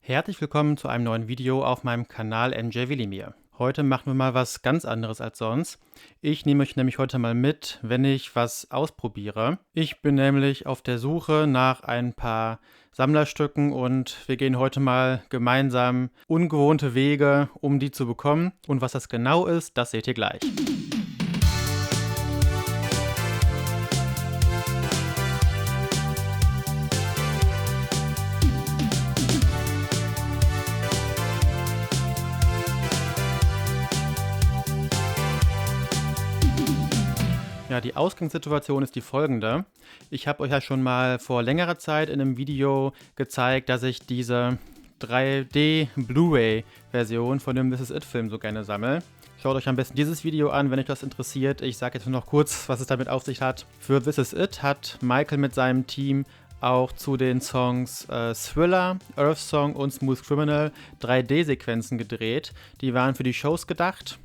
Herzlich willkommen zu einem neuen Video auf meinem Kanal MJ Wilimir. Heute machen wir mal was ganz anderes als sonst. Ich nehme euch nämlich heute mal mit, wenn ich was ausprobiere. Ich bin nämlich auf der Suche nach ein paar Sammlerstücken und wir gehen heute mal gemeinsam ungewohnte Wege, um die zu bekommen. Und was das genau ist, das seht ihr gleich. Ja, die Ausgangssituation ist die folgende. Ich habe euch ja schon mal vor längerer Zeit in einem Video gezeigt, dass ich diese 3D Blu-ray-Version von dem This Is It-Film so gerne sammle. Schaut euch am besten dieses Video an, wenn euch das interessiert. Ich sage jetzt nur noch kurz, was es damit auf sich hat. Für This Is It hat Michael mit seinem Team auch zu den Songs Thriller, Earth Song und Smooth Criminal 3D-Sequenzen gedreht. Die waren für die Shows gedacht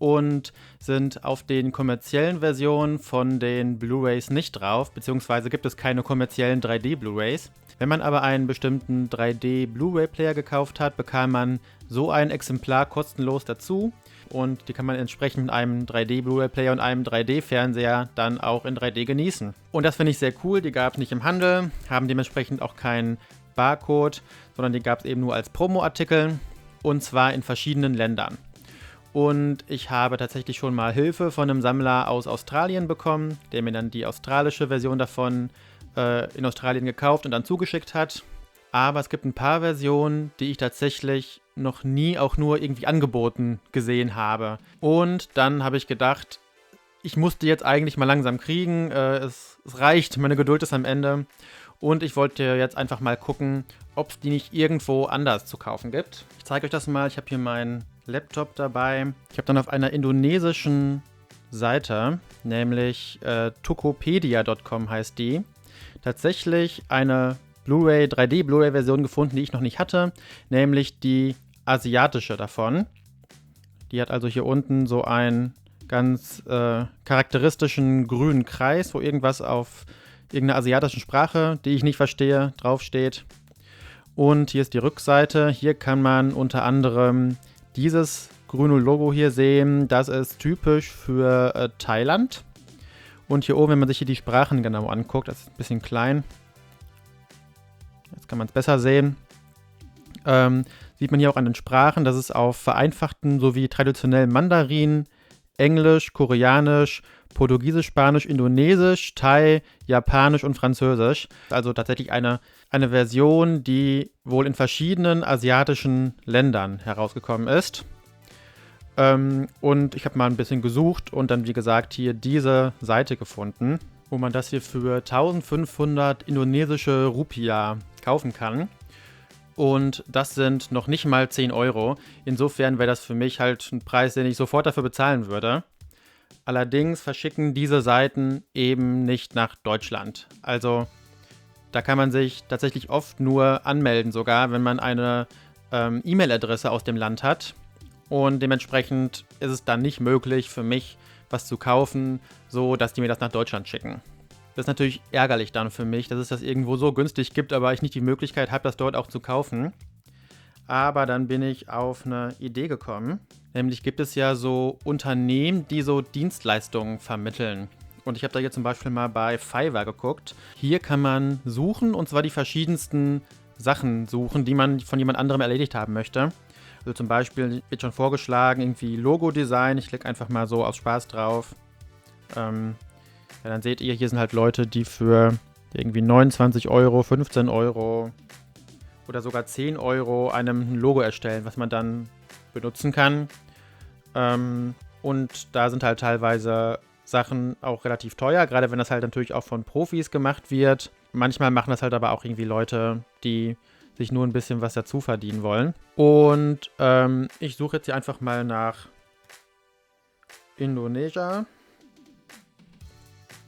und sind auf den kommerziellen Versionen von den Blu-rays nicht drauf, beziehungsweise gibt es keine kommerziellen 3D-Blu-rays. Wenn man aber einen bestimmten 3D-Blu-ray-Player gekauft hat, bekam man so ein Exemplar kostenlos dazu und die kann man entsprechend mit einem 3D-Blu-ray-Player und einem 3D-Fernseher dann auch in 3D genießen. Und das finde ich sehr cool, die gab es nicht im Handel, haben dementsprechend auch keinen Barcode, sondern die gab es eben nur als Promo-Artikel und zwar in verschiedenen Ländern. Und ich habe tatsächlich schon mal Hilfe von einem Sammler aus Australien bekommen, der mir dann die australische Version davon in Australien gekauft und dann zugeschickt hat. Aber es gibt ein paar Versionen, die ich tatsächlich noch nie auch nur irgendwie angeboten gesehen habe. Und dann habe ich gedacht, ich muss die jetzt eigentlich mal langsam kriegen. Es reicht, meine Geduld ist am Ende. Und ich wollte jetzt einfach mal gucken, ob es die nicht irgendwo anders zu kaufen gibt. Ich zeige euch das mal. Ich habe hier meinen Laptop dabei. Ich habe dann auf einer indonesischen Seite, nämlich tokopedia.com heißt die, tatsächlich eine 3D Blu-ray-Version gefunden, die ich noch nicht hatte, nämlich die asiatische davon. Die hat also hier unten so einen ganz charakteristischen grünen Kreis, wo irgendwas auf irgendeiner asiatischen Sprache, die ich nicht verstehe, draufsteht. Und hier ist die Rückseite. Hier kann man unter anderem dieses grüne Logo hier sehen. Das ist typisch für Thailand. Und hier oben, wenn man sich hier die Sprachen genau anguckt, das ist ein bisschen klein. Jetzt kann man es besser sehen. Sieht man hier auch an den Sprachen, dass es auf vereinfachten sowie traditionell Mandarin, Englisch, Koreanisch, Portugiesisch, Spanisch, Indonesisch, Thai, Japanisch und Französisch. Also tatsächlich eine Version, die wohl in verschiedenen asiatischen Ländern herausgekommen ist. Und ich habe mal ein bisschen gesucht und dann, wie gesagt, hier diese Seite gefunden, wo man das hier für 1500 indonesische Rupiah kaufen kann. Und das sind noch nicht mal 10 Euro. Insofern wäre das für mich halt ein Preis, den ich sofort dafür bezahlen würde. Allerdings verschicken diese Seiten eben nicht nach Deutschland. Also da kann man sich tatsächlich oft nur anmelden, sogar wenn man eine E-Mail-Adresse aus dem Land hat. Und dementsprechend ist es dann nicht möglich für mich, was zu kaufen, so dass die mir das nach Deutschland schicken. Das ist natürlich ärgerlich dann für mich, dass es das irgendwo so günstig gibt, aber ich nicht die Möglichkeit habe, das dort auch zu kaufen. Aber dann bin ich auf eine Idee gekommen. Nämlich gibt es ja so Unternehmen, die so Dienstleistungen vermitteln. Und ich habe da jetzt zum Beispiel mal bei Fiverr geguckt. Hier kann man suchen, und zwar die verschiedensten Sachen suchen, die man von jemand anderem erledigt haben möchte. Also zum Beispiel wird schon vorgeschlagen, irgendwie Logo-Design. Ich klicke einfach mal so aus Spaß drauf. Ja, dann seht ihr, hier sind halt Leute, die für irgendwie 29 Euro, 15 Euro oder sogar 10 Euro einem Logo erstellen, was man dann benutzen kann. Und da sind halt teilweise Sachen auch relativ teuer, gerade wenn das halt natürlich auch von Profis gemacht wird. Manchmal machen das halt aber auch irgendwie Leute, die sich nur ein bisschen was dazu verdienen wollen. Und ich suche jetzt hier einfach mal nach Indonesia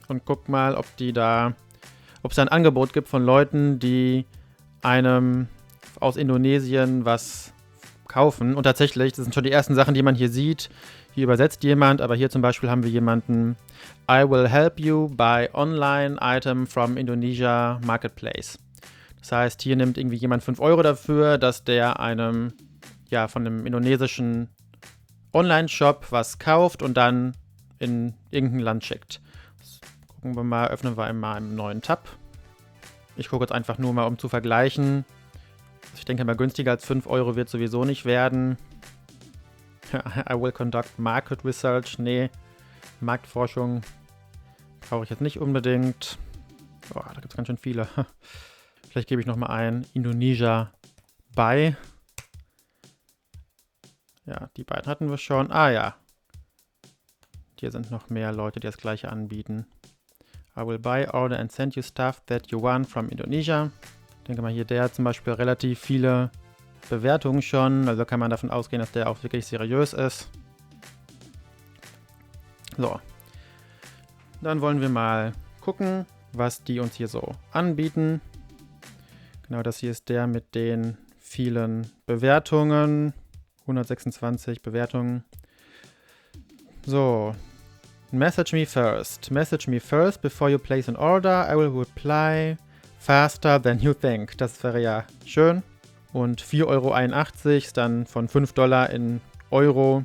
und guck mal, ob es da ein Angebot gibt von Leuten, die einem aus Indonesien was kaufen. Und tatsächlich, das sind schon die ersten Sachen, die man hier sieht. Hier übersetzt jemand, aber hier zum Beispiel haben wir jemanden: I will help you buy online item from Indonesia Marketplace. Das heißt, hier nimmt irgendwie jemand 5 Euro dafür, dass der einem, ja, von einem indonesischen Online-Shop was kauft und dann in irgendein Land schickt. Das gucken wir mal, öffnen wir einmal einen neuen Tab. Ich gucke jetzt einfach nur mal, um zu vergleichen. Ich denke mal, günstiger als 5 Euro wird sowieso nicht werden. I will conduct market research. Nee, Marktforschung brauche ich jetzt nicht unbedingt. Oh, da gibt es ganz schön viele. Vielleicht gebe ich nochmal ein Indonesia Buy. Ja, die beiden hatten wir schon. Ah ja. Hier sind noch mehr Leute, die das gleiche anbieten. I will buy, order and send you stuff that you want from Indonesia. Ich denke mal, hier der hat zum Beispiel relativ viele Bewertungen schon. Also kann man davon ausgehen, dass der auch wirklich seriös ist. So. Dann wollen wir mal gucken, was die uns hier so anbieten. Genau, das hier ist der mit den vielen Bewertungen. 126 Bewertungen. So. Message me first. Message me first before you place an order. I will reply faster than you think. Das wäre ja schön. Und 4,81 Euro ist dann von $5 in Euro.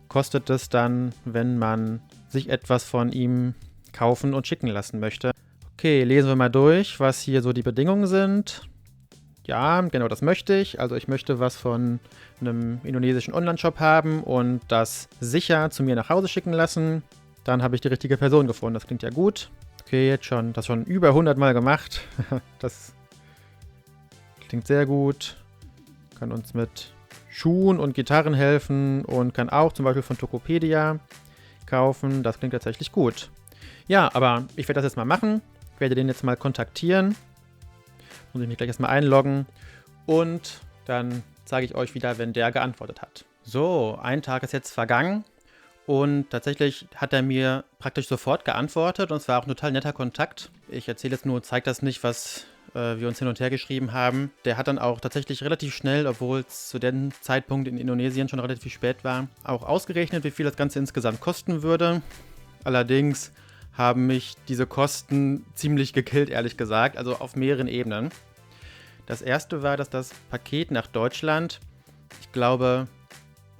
Kostet es dann, wenn man sich etwas von ihm kaufen und schicken lassen möchte. Okay, lesen wir mal durch, was hier so die Bedingungen sind. Ja, genau, das möchte ich. Also ich möchte was von einem indonesischen Online-Shop haben und das sicher zu mir nach Hause schicken lassen. Dann habe ich die richtige Person gefunden. Das klingt ja gut. Okay, jetzt schon, das schon über 100 Mal gemacht. Das klingt sehr gut. Kann uns mit Schuhen und Gitarren helfen und kann auch zum Beispiel von Tokopedia kaufen. Das klingt tatsächlich gut. Ja, aber ich werde das jetzt mal machen. Ich werde den jetzt mal kontaktieren. Muss ich mich gleich erstmal einloggen. Und dann zeige ich euch wieder, wenn der geantwortet hat. So, ein Tag ist jetzt vergangen. Und tatsächlich hat er mir praktisch sofort geantwortet. Und es war auch ein total netter Kontakt. Ich erzähle jetzt nur, zeige das nicht, was wir uns hin und her geschrieben haben. Der hat dann auch tatsächlich relativ schnell, obwohl es zu dem Zeitpunkt in Indonesien schon relativ spät war, auch ausgerechnet, wie viel das Ganze insgesamt kosten würde. Allerdings haben mich diese Kosten ziemlich gekillt, ehrlich gesagt, also auf mehreren Ebenen. Das erste war, dass das Paket nach Deutschland, ich glaube,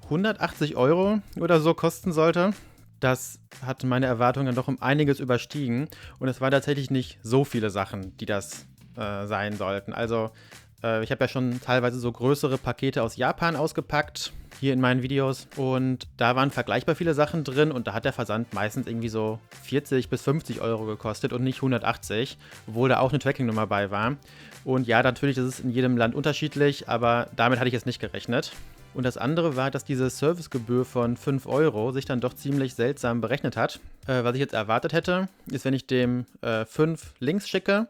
180 Euro oder so kosten sollte. Das hat meine Erwartungen doch um einiges überstiegen und es waren tatsächlich nicht so viele Sachen, die das sein sollten. Also ich habe ja schon teilweise so größere Pakete aus Japan ausgepackt, hier in meinen Videos. Und da waren vergleichbar viele Sachen drin und da hat der Versand meistens irgendwie so 40 bis 50 Euro gekostet und nicht 180, obwohl da auch eine Tracking-Nummer bei war. Und ja, natürlich ist es in jedem Land unterschiedlich, aber damit hatte ich jetzt nicht gerechnet. Und das andere war, dass diese Servicegebühr von 5 Euro sich dann doch ziemlich seltsam berechnet hat. Was ich jetzt erwartet hätte, ist, wenn ich dem 5 Links schicke,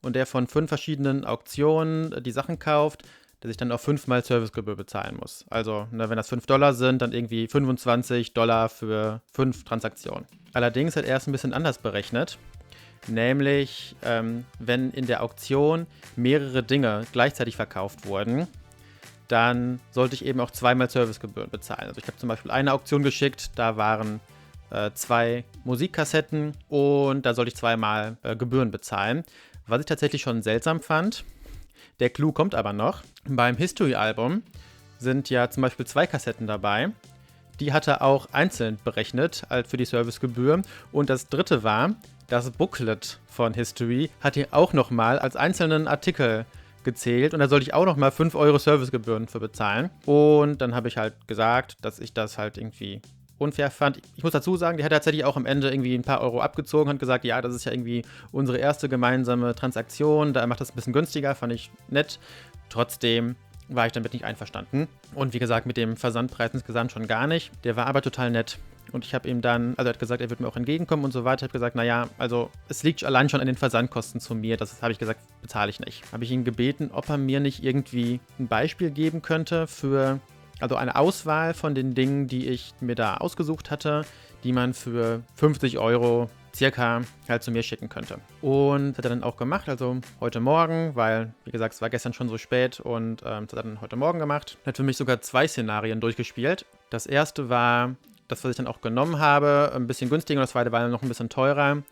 und der von 5 verschiedenen Auktionen die Sachen kauft, dass ich dann auch 5-mal Servicegebühr bezahlen muss. Also, ne, wenn das $5 sind, dann irgendwie $25 für 5 Transaktionen. Allerdings hat er es ein bisschen anders berechnet. Nämlich, wenn in der Auktion mehrere Dinge gleichzeitig verkauft wurden, dann sollte ich eben auch 2-mal Servicegebühren bezahlen. Also ich habe zum Beispiel eine Auktion geschickt, da waren 2 Musikkassetten und da sollte ich 2-mal Gebühren bezahlen. Was ich tatsächlich schon seltsam fand, der Clou kommt aber noch. Beim History-Album sind ja zum Beispiel 2 Kassetten dabei. Die hat er auch einzeln berechnet für die Servicegebühr. Und das dritte war, das Booklet von History hat hier auch nochmal als einzelnen Artikel gezählt. Und da sollte ich auch nochmal 5 Euro Servicegebühren für bezahlen. Und dann habe ich halt gesagt, dass ich das halt irgendwie unfair fand. Ich muss dazu sagen, der hat tatsächlich auch am Ende irgendwie ein paar Euro abgezogen und gesagt, ja, das ist ja irgendwie unsere erste gemeinsame Transaktion, da macht das ein bisschen günstiger, fand ich nett. Trotzdem war ich damit nicht einverstanden. Und wie gesagt, mit dem Versandpreis insgesamt schon gar nicht. Der war aber total nett. Und ich habe ihm dann, also er hat gesagt, er wird mir auch entgegenkommen und so weiter. Ich habe gesagt, naja, also es liegt allein schon an den Versandkosten zu mir. Das habe ich gesagt, bezahle ich nicht. Habe ich ihn gebeten, ob er mir nicht irgendwie ein Beispiel geben könnte für, also eine Auswahl von den Dingen, die ich mir da ausgesucht hatte, die man für 50 Euro circa halt zu mir schicken könnte. Und das hat er dann auch gemacht, also heute Morgen, weil, wie gesagt, es war gestern schon so spät und das hat er dann heute Morgen gemacht. Er hat für mich sogar 2 Szenarien durchgespielt. Das erste war das, was ich dann auch genommen habe, ein bisschen günstiger und das zweite war dann noch ein bisschen teurer.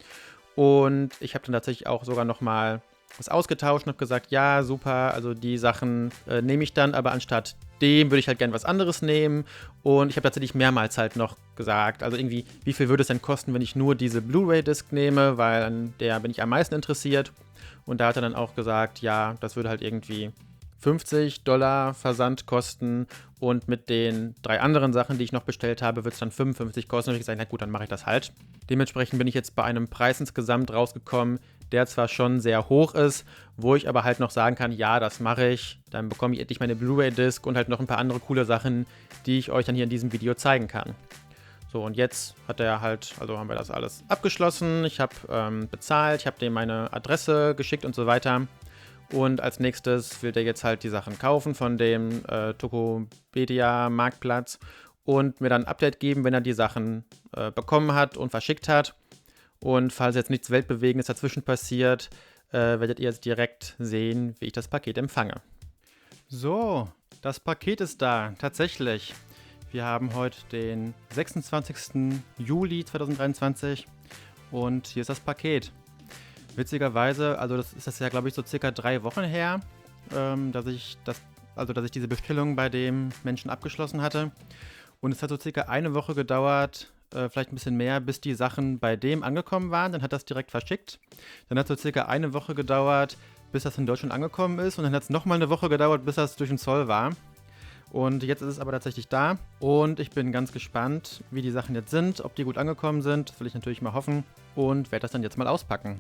Und ich habe dann tatsächlich auch sogar nochmal was ausgetauscht und habe gesagt, ja, super, also die Sachen nehme ich dann, aber anstatt dem würde ich halt gerne was anderes nehmen. Und ich habe tatsächlich mehrmals halt noch gesagt, also irgendwie, wie viel würde es denn kosten, wenn ich nur diese Blu-ray-Disc nehme, weil an der bin ich am meisten interessiert. Und da hat er dann auch gesagt, ja, das würde halt irgendwie $50 Versand kosten und mit den 3 anderen Sachen, die ich noch bestellt habe, wird es dann 55 kosten. Und ich gesagt, na gut, dann mache ich das halt. Dementsprechend bin ich jetzt bei einem Preis insgesamt rausgekommen, der zwar schon sehr hoch ist, wo ich aber halt noch sagen kann, ja, das mache ich. Dann bekomme ich endlich meine Blu-ray-Disc und halt noch ein paar andere coole Sachen, die ich euch dann hier in diesem Video zeigen kann. So, und jetzt hat er halt, also haben wir das alles abgeschlossen. Ich habe bezahlt, ich habe dem meine Adresse geschickt und so weiter. Und als nächstes will der jetzt halt die Sachen kaufen von dem Tokopedia-Marktplatz und mir dann ein Update geben, wenn er die Sachen bekommen hat und verschickt hat. Und falls jetzt nichts Weltbewegendes dazwischen passiert, werdet ihr jetzt direkt sehen, wie ich das Paket empfange. So, das Paket ist da, tatsächlich. Wir haben heute den 26. Juli 2023 und hier ist das Paket. Witzigerweise, also das ist ja, glaube ich, so circa 3 Wochen her, dass ich diese Bestellung bei dem Menschen abgeschlossen hatte. Und es hat so circa eine Woche gedauert, vielleicht ein bisschen mehr, bis die Sachen bei dem angekommen waren. Dann hat das direkt verschickt. Dann hat es so circa eine Woche gedauert, bis das in Deutschland angekommen ist. Und dann hat es nochmal eine Woche gedauert, bis das durch den Zoll war. Und jetzt ist es aber tatsächlich da. Und ich bin ganz gespannt, wie die Sachen jetzt sind, ob die gut angekommen sind. Das will ich natürlich mal hoffen. Und werde das dann jetzt mal auspacken.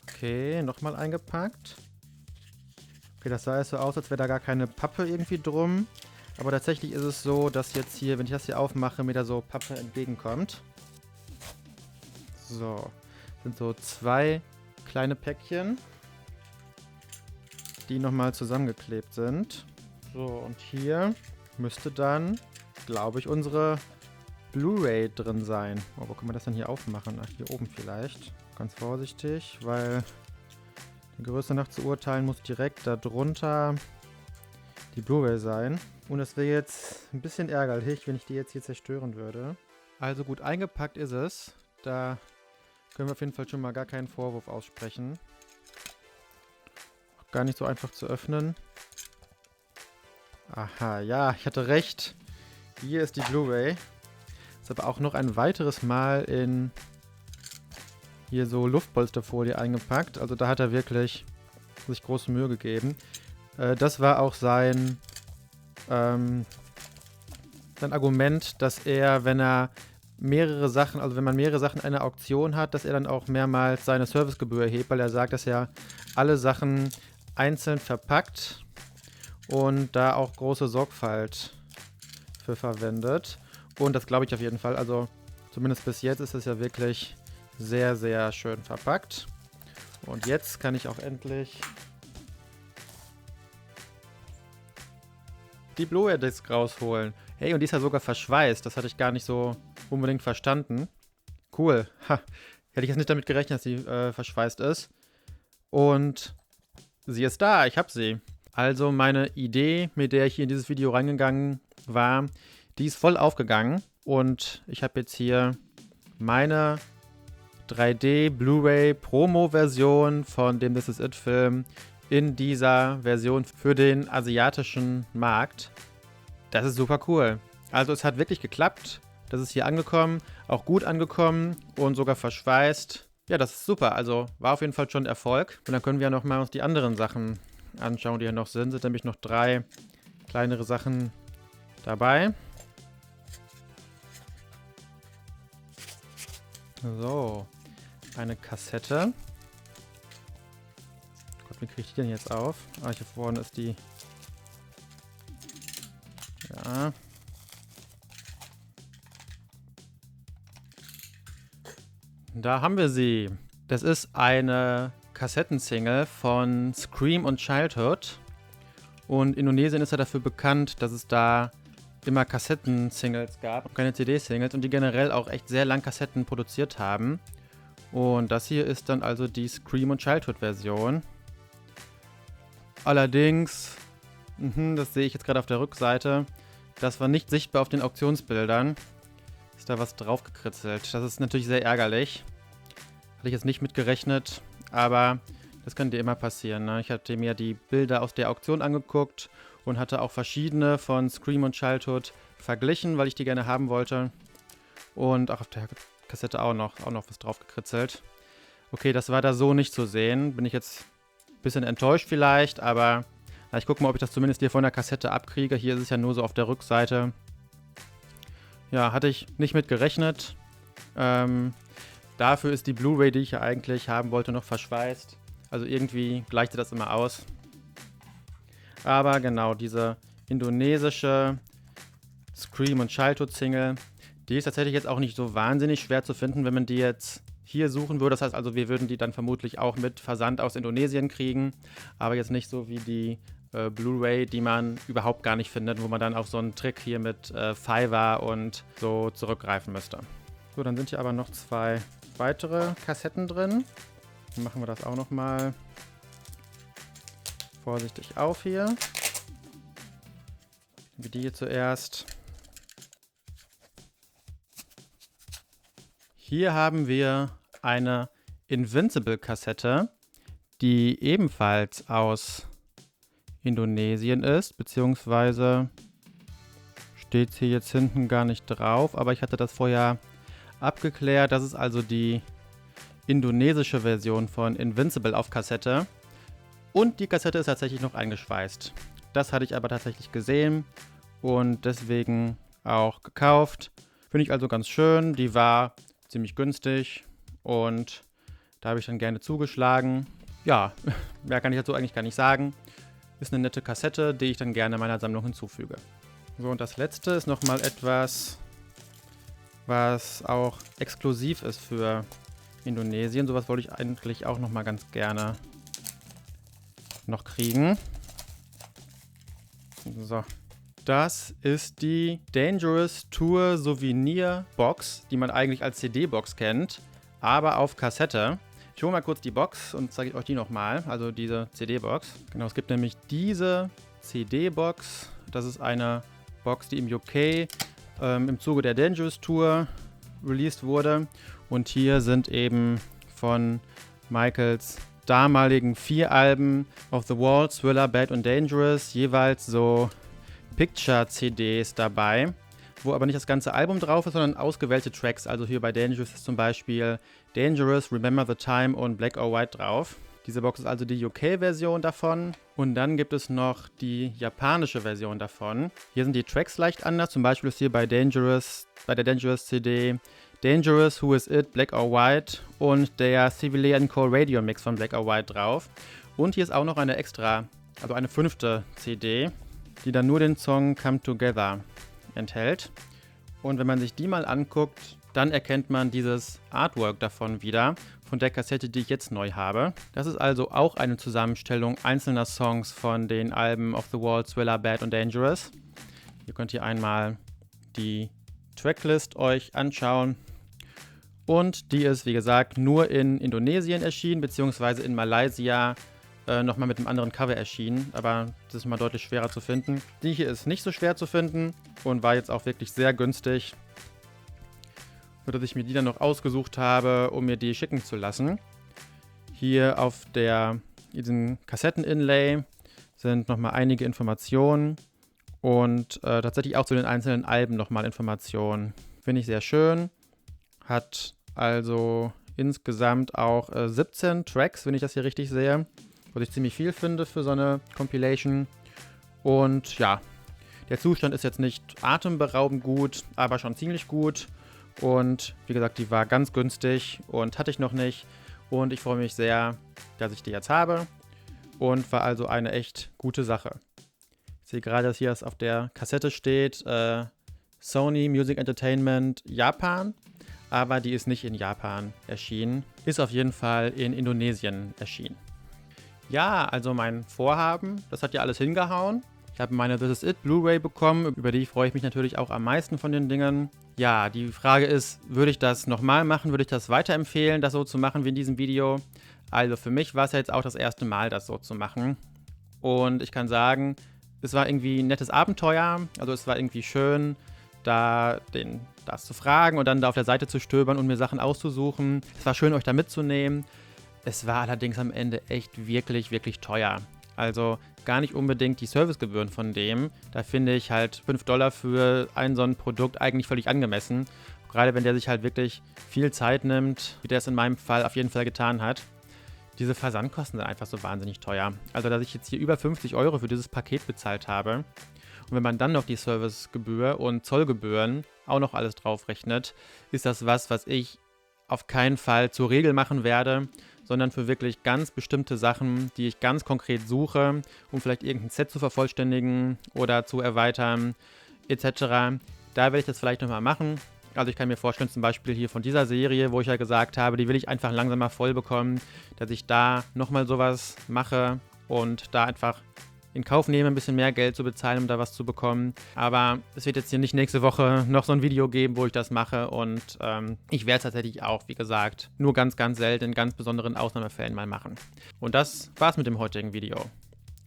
Okay, nochmal eingepackt. Okay, das sah jetzt so aus, als wäre da gar keine Pappe irgendwie drum. Aber tatsächlich ist es so, dass jetzt hier, wenn ich das hier aufmache, mir da so Pappe entgegenkommt. So, sind so 2 kleine Päckchen, die nochmal zusammengeklebt sind. So, und hier müsste dann, glaube ich, unsere Blu-ray drin sein. Oh, wo kann man das denn hier aufmachen? Ach, hier oben vielleicht. Ganz vorsichtig, weil die Größe nach zu urteilen muss direkt darunter die Blu-ray sein. Und das wäre jetzt ein bisschen ärgerlich, wenn ich die jetzt hier zerstören würde. Also gut eingepackt ist es. Da können wir auf jeden Fall schon mal gar keinen Vorwurf aussprechen. Auch gar nicht so einfach zu öffnen. Aha, ja, ich hatte recht. Hier ist die Blu-ray. Ist aber auch noch ein weiteres Mal in hier so Luftpolsterfolie eingepackt. Also da hat er wirklich sich große Mühe gegeben. Das war auch sein Argument, dass er, wenn man mehrere Sachen in einer Auktion hat, dass er dann auch mehrmals seine Servicegebühr erhebt, weil er sagt, dass er alle Sachen einzeln verpackt und da auch große Sorgfalt für verwendet. Und das glaube ich auf jeden Fall. Also zumindest bis jetzt ist es ja wirklich sehr, sehr schön verpackt. Und jetzt kann ich auch endlich die Blu-ray-Disc rausholen. Hey, und die ist ja sogar verschweißt. Das hatte ich gar nicht so unbedingt verstanden. Cool. Ha. Hätte ich jetzt nicht damit gerechnet, dass sie verschweißt ist. Und sie ist da. Ich habe sie. Also meine Idee, mit der ich hier in dieses Video reingegangen war, die ist voll aufgegangen. Und ich habe jetzt hier meine 3D Blu-ray Promo-Version von dem This Is It Film in dieser Version für den asiatischen Markt. Das ist super cool. Also es hat wirklich geklappt. Das ist hier angekommen, auch gut angekommen und sogar verschweißt. Ja, das ist super. Also war auf jeden Fall schon ein Erfolg. Und dann können wir ja noch mal uns die anderen Sachen anschauen, die hier noch sind. Sind nämlich noch 3 kleinere Sachen dabei. So, eine Kassette. Gott, wie kriege ich die denn jetzt auf? Ah, hier vorne ist die. Ja. Da haben wir sie. Das ist eine Kassettensingle von Scream und Childhood. Und Indonesien ist ja dafür bekannt, dass es da immer Kassetten-Singles gab, keine CD-Singles, und die generell auch echt sehr lang Kassetten produziert haben. Und das hier ist dann also die Scream und Childhood-Version. Allerdings, das sehe ich jetzt gerade auf der Rückseite, das war nicht sichtbar auf den Auktionsbildern. Ist da was drauf gekritzelt. Das ist natürlich sehr ärgerlich. Hatte ich jetzt nicht mitgerechnet, aber das kann dir immer passieren, ne? Ich hatte mir die Bilder aus der Auktion angeguckt und hatte auch verschiedene von Scream und Childhood verglichen, weil ich die gerne haben wollte. Und auch auf der Kassette auch noch was drauf gekritzelt. Okay, das war da so nicht zu sehen. Bin ich jetzt ein bisschen enttäuscht vielleicht, aber na, ich gucke mal, ob ich das zumindest hier von der Kassette abkriege. Hier ist es ja nur so auf der Rückseite. Ja, hatte ich nicht mit gerechnet. Dafür ist die Blu-ray, die ich ja eigentlich haben wollte, noch verschweißt. Also irgendwie gleichte das immer aus. Aber genau, diese indonesische Scream und Childhood Single, die ist tatsächlich jetzt auch nicht so wahnsinnig schwer zu finden, wenn man die jetzt hier suchen würde. Das heißt also, wir würden die dann vermutlich auch mit Versand aus Indonesien kriegen. Aber jetzt nicht so wie die Blu-ray, die man überhaupt gar nicht findet, wo man dann auf so einen Trick hier mit Fiverr und so zurückgreifen müsste. So, dann sind hier aber noch 2 weitere Kassetten drin. Dann machen wir das auch nochmal vorsichtig auf hier. Wie die hier zuerst. Hier haben wir eine Invincible-Kassette, die ebenfalls aus Indonesien ist, beziehungsweise steht hier jetzt hinten gar nicht drauf, aber ich hatte das vorher abgeklärt. Das ist also die indonesische Version von Invincible auf Kassette. Und die Kassette ist tatsächlich noch eingeschweißt. Das hatte ich aber tatsächlich gesehen und deswegen auch gekauft. Finde ich also ganz schön. Die war ziemlich günstig und da habe ich dann gerne zugeschlagen. Ja, mehr kann ich dazu eigentlich gar nicht sagen. Ist eine nette Kassette, die ich dann gerne meiner Sammlung hinzufüge. So, und das letzte ist nochmal etwas, was auch exklusiv ist für Indonesien. Sowas wollte ich eigentlich auch nochmal ganz gerne noch kriegen. So. Das ist die Dangerous Tour Souvenir Box, die man eigentlich als CD-Box kennt, aber auf Kassette. Ich hole mal kurz die Box und zeige euch die nochmal, also diese CD-Box. Genau, es gibt nämlich diese CD-Box. Das ist eine Box, die im UK im Zuge der Dangerous Tour released wurde. Und hier sind eben von Michaels damaligen 4 Alben Off the Wall, Thriller, Bad und Dangerous jeweils so Picture-CDs dabei, wo aber nicht das ganze Album drauf ist, sondern ausgewählte Tracks. Also hier bei Dangerous ist zum Beispiel Dangerous, Remember the Time und Black or White drauf. Diese Box ist also die UK-Version davon. Und dann gibt es noch die japanische Version davon. Hier sind die Tracks leicht anders. Zum Beispiel ist hier bei der Dangerous CD Dangerous, Who Is It, Black or White und der Civilian Core Radio Mix von Black or White drauf. Und hier ist auch noch eine extra, also eine 5. CD, die dann nur den Song Come Together enthält. Und wenn man sich die mal anguckt, dann erkennt man dieses Artwork davon wieder, von der Kassette, die ich jetzt neu habe. Das ist also auch eine Zusammenstellung einzelner Songs von den Alben Off the Wall, Thriller, Bad und Dangerous. Ihr könnt hier einmal die Tracklist euch anschauen. Und die ist, wie gesagt, nur in Indonesien erschienen, beziehungsweise in Malaysia nochmal mit einem anderen Cover erschienen, aber das ist mal deutlich schwerer zu finden. Die hier ist nicht so schwer zu finden und war jetzt auch wirklich sehr günstig, sodass ich mir die dann noch ausgesucht habe, um mir die schicken zu lassen. Hier auf diesem Kassetten-Inlay sind nochmal einige Informationen und tatsächlich auch zu den einzelnen Alben nochmal Informationen. Finde ich sehr schön. Hat also insgesamt auch 17 Tracks, wenn ich das hier richtig sehe. Was ich ziemlich viel finde für so eine Compilation. Und ja, der Zustand ist jetzt nicht atemberaubend gut, aber schon ziemlich gut. Und wie gesagt, die war ganz günstig und hatte ich noch nicht. Und ich freue mich sehr, dass ich die jetzt habe. Und war also eine echt gute Sache. Ich sehe gerade, dass hier auf der Kassette steht Sony Music Entertainment Japan. Aber die ist nicht in Japan erschienen. Ist auf jeden Fall in Indonesien erschienen. Ja, also mein Vorhaben, das hat ja alles hingehauen. Ich habe meine This Is It Blu-ray bekommen, über die freue ich mich natürlich auch am meisten von den Dingen. Ja, die Frage ist, würde ich das nochmal machen? Würde ich das weiterempfehlen, das so zu machen wie in diesem Video? Also für mich war es ja jetzt auch das erste Mal, das so zu machen. Und ich kann sagen, es war irgendwie ein nettes Abenteuer. Also es war irgendwie schön, das zu fragen und dann da auf der Seite zu stöbern und mir Sachen auszusuchen. Es war schön, euch da mitzunehmen. Es war allerdings am Ende echt wirklich, wirklich teuer. Also gar nicht unbedingt die Servicegebühren von dem. Da finde ich halt $5 für so ein Produkt eigentlich völlig angemessen. Gerade wenn der sich halt wirklich viel Zeit nimmt, wie der es in meinem Fall auf jeden Fall getan hat. Diese Versandkosten sind einfach so wahnsinnig teuer. Also dass ich jetzt hier über 50 € für dieses Paket bezahlt habe. Und wenn man dann noch die Servicegebühr und Zollgebühren auch noch alles draufrechnet, ist das was ich auf keinen Fall zur Regel machen werde, sondern für wirklich ganz bestimmte Sachen, die ich ganz konkret suche, um vielleicht irgendein Set zu vervollständigen oder zu erweitern, etc. Da werde ich das vielleicht nochmal machen. Also ich kann mir vorstellen, zum Beispiel hier von dieser Serie, wo ich ja gesagt habe, die will ich einfach langsam mal voll bekommen, dass ich da nochmal sowas mache und da einfach in Kauf nehme, ein bisschen mehr Geld zu bezahlen, um da was zu bekommen. Aber es wird jetzt hier nicht nächste Woche noch so ein Video geben, wo ich das mache. Und ich werde es tatsächlich auch, wie gesagt, nur ganz, ganz selten in ganz besonderen Ausnahmefällen mal machen. Und das war's mit dem heutigen Video.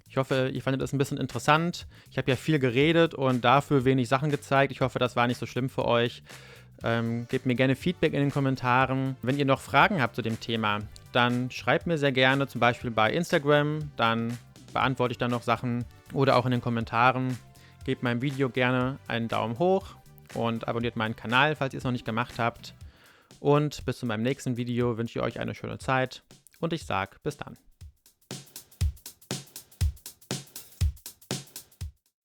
Ich hoffe, ihr fandet es ein bisschen interessant. Ich habe ja viel geredet und dafür wenig Sachen gezeigt. Ich hoffe, das war nicht so schlimm für euch. Gebt mir gerne Feedback in den Kommentaren. Wenn ihr noch Fragen habt zu dem Thema, dann schreibt mir sehr gerne, zum Beispiel bei Instagram. Dann beantworte ich dann noch Sachen oder auch in den Kommentaren. Gebt meinem Video gerne einen Daumen hoch und abonniert meinen Kanal, falls ihr es noch nicht gemacht habt. Und bis zu meinem nächsten Video wünsche ich euch eine schöne Zeit und ich sage bis dann.